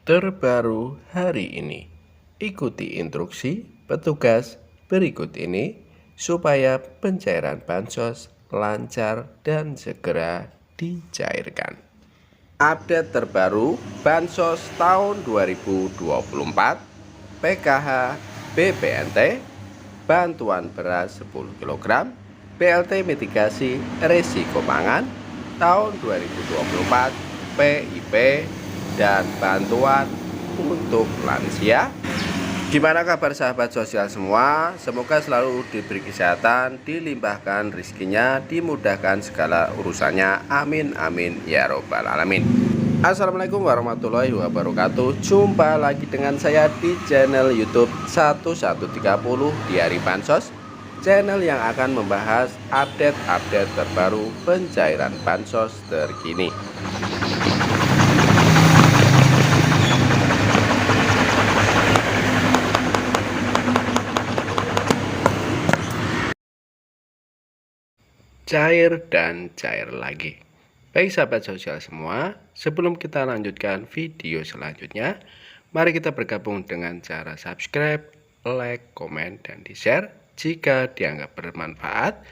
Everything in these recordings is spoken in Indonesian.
terbaru hari ini. Ikuti instruksi petugas berikut ini supaya pencairan bansos lancar dan segera dicairkan. Update terbaru bansos tahun 2024, PKH BPNT, bantuan beras 10 kg, BLT mitigasi risiko pangan tahun 2024, PIP, dan bantuan untuk lansia. Gimana kabar sahabat sosial semua? Semoga selalu diberi kesehatan, dilimpahkan rezekinya, dimudahkan segala urusannya. Amin amin ya robbal alamin. Assalamualaikum warahmatullahi wabarakatuh. Jumpa lagi dengan saya di channel YouTube 1130 di hari Bansos, channel yang akan membahas update-update terbaru pencairan bansos terkini. Cair dan cair lagi. Baik sahabat sosial semua, sebelum kita lanjutkan video selanjutnya, mari kita bergabung dengan cara subscribe, like, komen, dan di-share jika dianggap bermanfaat.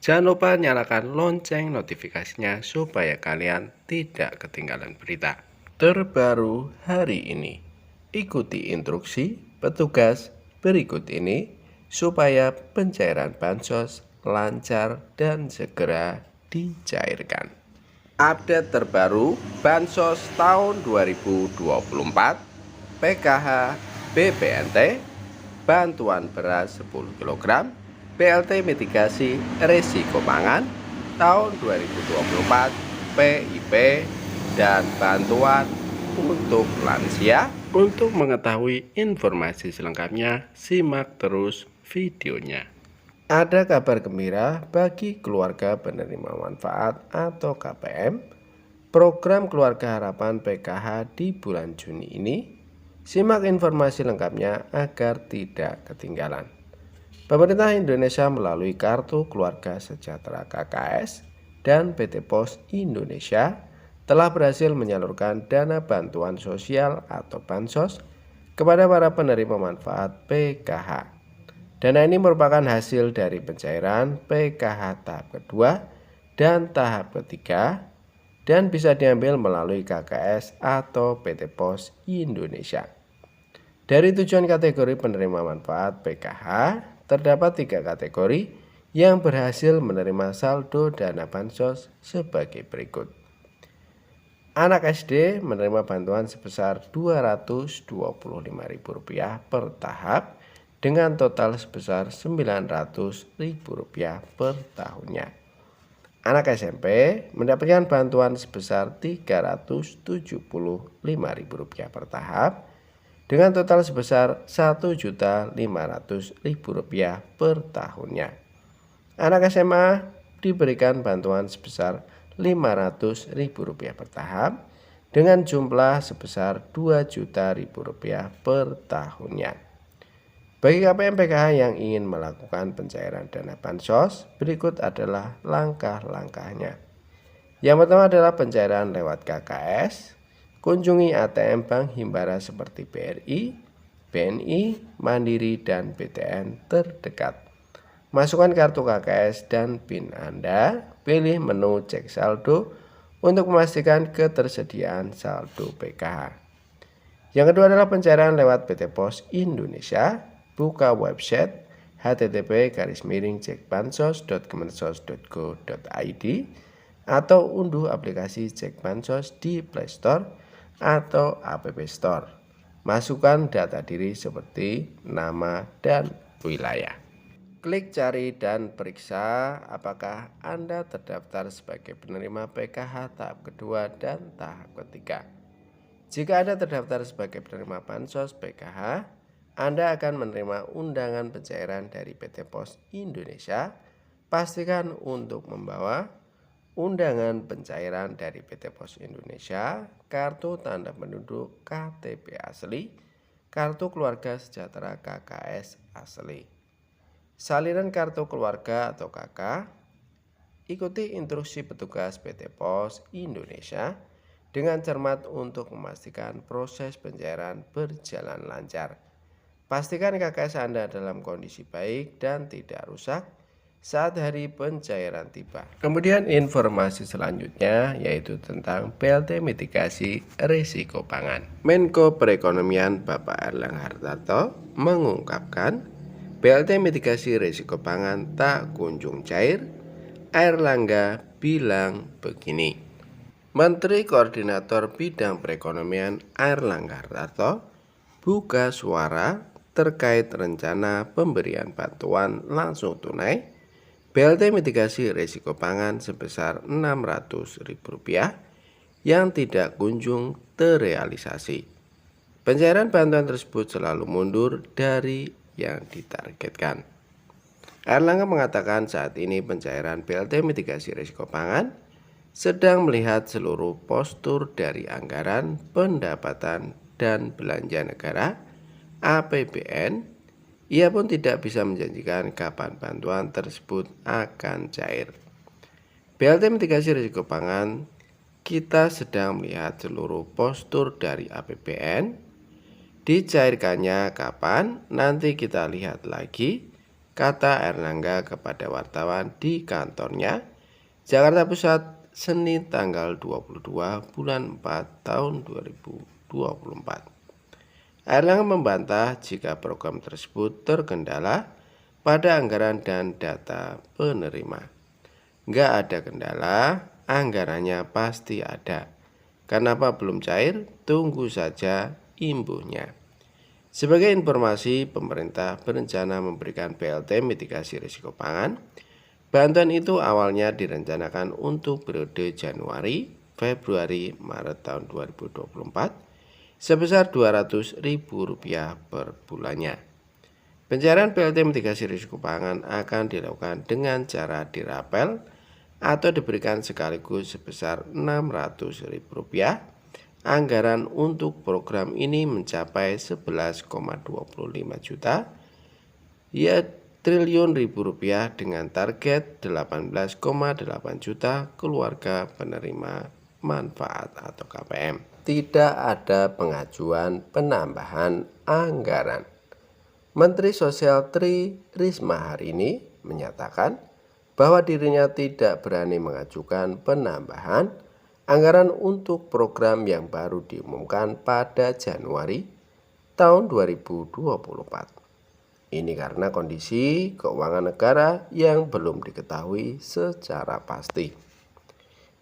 Jangan lupa nyalakan lonceng notifikasinya supaya kalian tidak ketinggalan berita terbaru hari ini. Ikuti instruksi petugas berikut ini supaya pencairan bansos lancar dan segera dicairkan. Update terbaru bansos tahun 2024, PKH BPNT, bantuan beras 10 kg, BLT mitigasi risiko pangan tahun 2024, PIP, dan bantuan untuk lansia. Untuk mengetahui informasi selengkapnya, simak terus videonya. Ada kabar gembira bagi keluarga penerima manfaat atau KPM, program Keluarga Harapan PKH di bulan Juni ini. Simak informasi lengkapnya agar tidak ketinggalan. Pemerintah Indonesia melalui Kartu Keluarga Sejahtera KKS dan PT Pos Indonesia telah berhasil menyalurkan dana bantuan sosial atau bansos kepada para penerima manfaat PKH. Dana ini merupakan hasil dari pencairan PKH tahap kedua dan tahap ketiga dan bisa diambil melalui KKS atau PT Pos Indonesia. Dari tujuan kategori penerima manfaat PKH, terdapat 3 kategori yang berhasil menerima saldo dana bansos sebagai berikut. Anak SD menerima bantuan sebesar Rp225.000 per tahap dengan total sebesar Rp900.000 per tahunnya. Anak SMP mendapatkan bantuan sebesar Rp375.000 per tahap dengan total sebesar Rp1.500.000 per tahunnya. Anak SMA diberikan bantuan sebesar Rp500.000 per tahap dengan jumlah sebesar Rp2.000.000 per tahunnya. Bagi KPM PKH yang ingin melakukan pencairan dana bansos, berikut adalah langkah-langkahnya. Yang pertama adalah pencairan lewat KKS. Kunjungi ATM Bank Himbara seperti BRI, BNI, Mandiri, dan BTN terdekat. Masukkan kartu KKS dan PIN Anda, pilih menu cek saldo untuk memastikan ketersediaan saldo PKH. Yang kedua adalah pencairan lewat PT Pos Indonesia. Buka website http://cekbansos.kemensos.go.id atau unduh aplikasi Cek Bansos di Play Store atau App Store. Masukkan data diri seperti nama dan wilayah. Klik cari dan periksa apakah Anda terdaftar sebagai penerima PKH tahap kedua dan tahap ketiga. Jika Anda terdaftar sebagai penerima bansos PKH, Anda akan menerima undangan pencairan dari PT Pos Indonesia. Pastikan untuk membawa undangan pencairan dari PT Pos Indonesia, kartu tanda penduduk KTP asli, kartu keluarga sejahtera KKS asli, salinan kartu keluarga atau KK. Ikuti instruksi petugas PT Pos Indonesia dengan cermat untuk memastikan proses pencairan berjalan lancar. Pastikan KKS Anda dalam kondisi baik dan tidak rusak saat hari pencairan tiba. Kemudian informasi selanjutnya yaitu tentang BLT mitigasi risiko pangan. Menko Perekonomian Bapak Erlangga Hartarto mengungkapkan BLT mitigasi risiko pangan tak kunjung cair. Erlangga bilang begini. Menteri Koordinator Bidang Perekonomian Erlangga Hartarto buka suara terkait rencana pemberian bantuan langsung tunai BLT mitigasi risiko pangan sebesar Rp600.000 yang tidak kunjung terrealisasi. Pencairan bantuan tersebut selalu mundur dari yang ditargetkan. Erlangga mengatakan saat ini pencairan BLT mitigasi risiko pangan sedang melihat seluruh postur dari anggaran pendapatan dan belanja negara APBN. Ia pun tidak bisa menjanjikan kapan bantuan tersebut akan cair. BLT mitigasi risiko pangan, kita sedang melihat seluruh postur dari APBN. Dicairkannya kapan, nanti kita lihat lagi, kata Erlangga kepada wartawan di kantornya, Jakarta Pusat, Senin tanggal 22 bulan 4 tahun 2024. Erlangga membantah jika program tersebut terkendala pada anggaran dan data penerima. Nggak ada kendala, anggarannya pasti ada. Kenapa belum cair? Tunggu saja imbuhnya. Sebagai informasi, pemerintah berencana memberikan BLT mitigasi risiko pangan. Bantuan itu awalnya direncanakan untuk periode Januari, Februari, Maret tahun 2024. Sebesar Rp200.000 per bulannya. Pencairan BLT mitigasi risiko pangan akan dilakukan dengan cara dirapel atau diberikan sekaligus sebesar Rp600.000. Anggaran untuk program ini mencapai 11,25 juta triliun rupiah dengan target 18,8 juta keluarga penerima manfaat atau KPM. Tidak ada pengajuan penambahan anggaran. Menteri Sosial Tri Risma hari ini menyatakan bahwa dirinya tidak berani mengajukan penambahan anggaran untuk program yang baru diumumkan pada Januari tahun 2024. Ini karena kondisi keuangan negara yang belum diketahui secara pasti.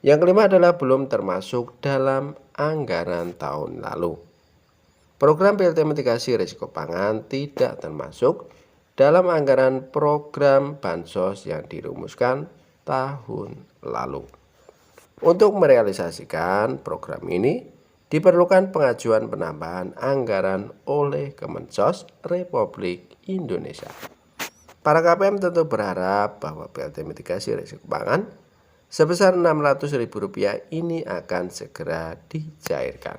Yang kelima adalah belum termasuk dalam anggaran tahun lalu. Program BLT mitigasi risiko pangan tidak termasuk dalam anggaran program bansos yang dirumuskan tahun lalu. Untuk merealisasikan program ini diperlukan pengajuan penambahan anggaran oleh Kemensos Republik Indonesia. Para KPM tentu berharap bahwa BLT mitigasi risiko pangan sebesar Rp600.000 ini akan segera dicairkan.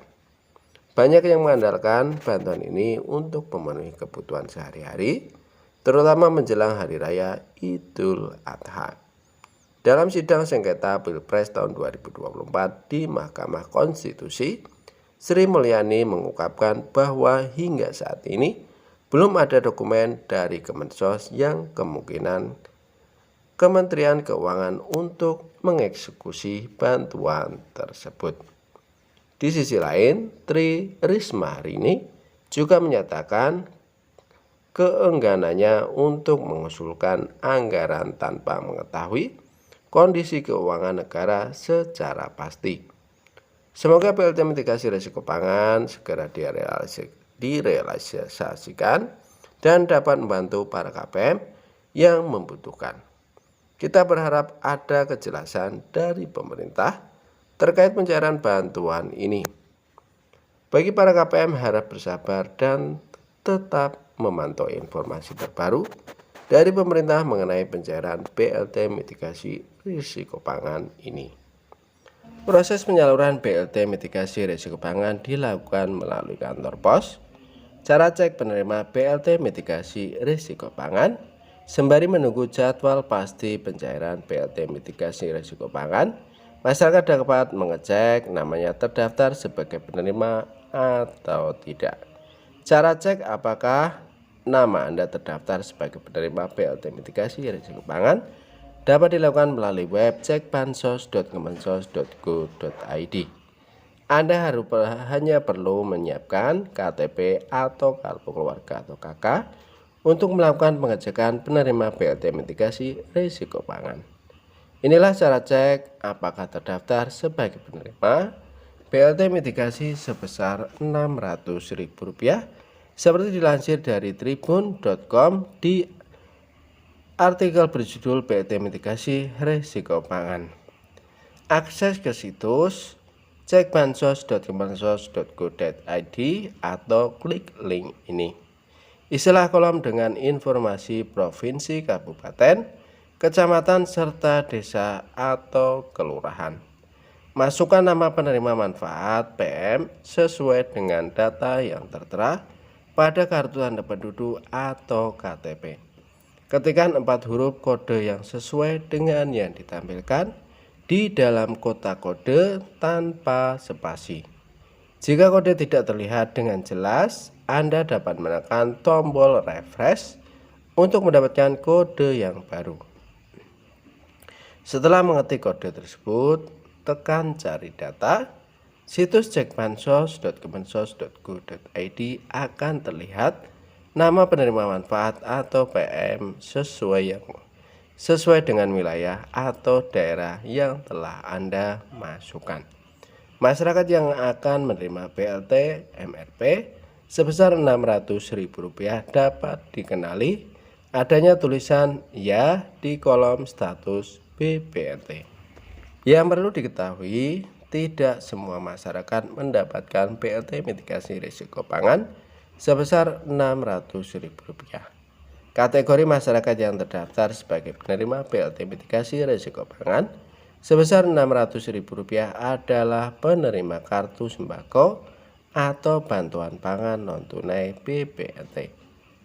Banyak yang mengandalkan bantuan ini untuk memenuhi kebutuhan sehari-hari, terutama menjelang Hari Raya Idul Adha. Dalam sidang sengketa Pilpres tahun 2024 di Mahkamah Konstitusi, Sri Mulyani mengungkapkan bahwa hingga saat ini belum ada dokumen dari Kemensos yang kemungkinan Kementerian Keuangan untuk mengeksekusi bantuan tersebut. Di sisi lain, Tri Risma hari ini juga menyatakan keengganannya untuk mengusulkan anggaran tanpa mengetahui kondisi keuangan negara secara pasti. Semoga BLT mitigasi risiko pangan segera direalisasikan dan dapat membantu para KPM yang membutuhkan. Kita berharap ada kejelasan dari pemerintah terkait pencairan bantuan ini. Bagi para KPM harap bersabar dan tetap memantau informasi terbaru dari pemerintah mengenai pencairan BLT mitigasi risiko pangan ini. Proses penyaluran BLT mitigasi risiko pangan dilakukan melalui kantor pos. Cara cek penerima BLT mitigasi risiko pangan sembari menunggu jadwal pasti pencairan BLT mitigasi risiko pangan Masyarakat dapat mengecek namanya terdaftar sebagai penerima atau tidak. Cara cek apakah nama Anda terdaftar sebagai penerima BLT mitigasi risiko pangan dapat dilakukan melalui web cekbansos.kemensos.go.id. Anda hanya perlu menyiapkan KTP atau kartu keluarga atau KK untuk melakukan pengecekan penerima BLT mitigasi risiko pangan. Inilah cara cek apakah terdaftar sebagai penerima BLT mitigasi sebesar Rp600.000 seperti dilansir dari tribun.com di artikel berjudul BLT mitigasi risiko pangan. Akses ke situs cekbansos.kemensos.go.id atau klik link ini. Isilah kolom dengan informasi provinsi, kabupaten, kecamatan, serta desa atau kelurahan. Masukkan nama penerima manfaat PM sesuai dengan data yang tertera pada kartu tanda penduduk atau KTP. Ketikkan 4 huruf kode yang sesuai dengan yang ditampilkan di dalam kotak kode tanpa spasi. Jika kode tidak terlihat dengan jelas, Anda dapat menekan tombol refresh untuk mendapatkan kode yang baru. Setelah mengetik kode tersebut, tekan cari data. Situs cekbansos.kemensos.go.id akan terlihat nama penerima manfaat atau PM sesuai dengan wilayah atau daerah yang telah Anda masukkan. Masyarakat yang akan menerima BLT MRP sebesar Rp600.000 dapat dikenali adanya tulisan ya di kolom status BPNT. Yang perlu diketahui, tidak semua masyarakat mendapatkan BLT mitigasi risiko pangan sebesar Rp600.000. Kategori masyarakat yang terdaftar sebagai penerima BLT mitigasi risiko pangan sebesar Rp600.000 adalah penerima kartu sembako atau bantuan pangan non-tunai BPNT.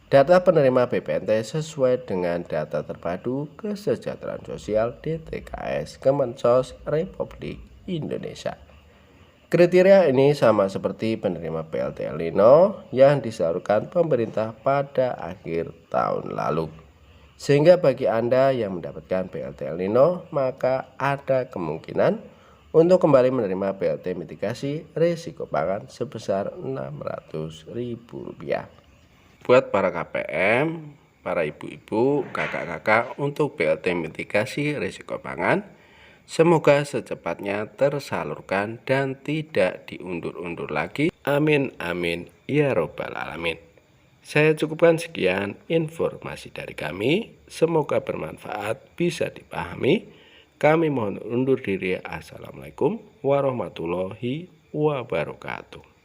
Data penerima BPNT sesuai dengan data terpadu kesejahteraan sosial DTKS Kemensos Republik Indonesia. Kriteria ini sama seperti penerima BLT El Nino yang disalurkan pemerintah pada akhir tahun lalu. Sehingga bagi Anda yang mendapatkan BLT El Nino, maka ada kemungkinan untuk kembali menerima BLT mitigasi risiko pangan sebesar Rp600.000. Buat para KPM, para ibu-ibu, kakak-kakak untuk BLT mitigasi risiko pangan, semoga secepatnya tersalurkan dan tidak diundur-undur lagi. Amin amin ya robbal alamin. Saya cukupkan sekian informasi dari kami. Semoga bermanfaat, bisa dipahami. Kami mohon undur diri. Assalamualaikum warahmatullahi wabarakatuh.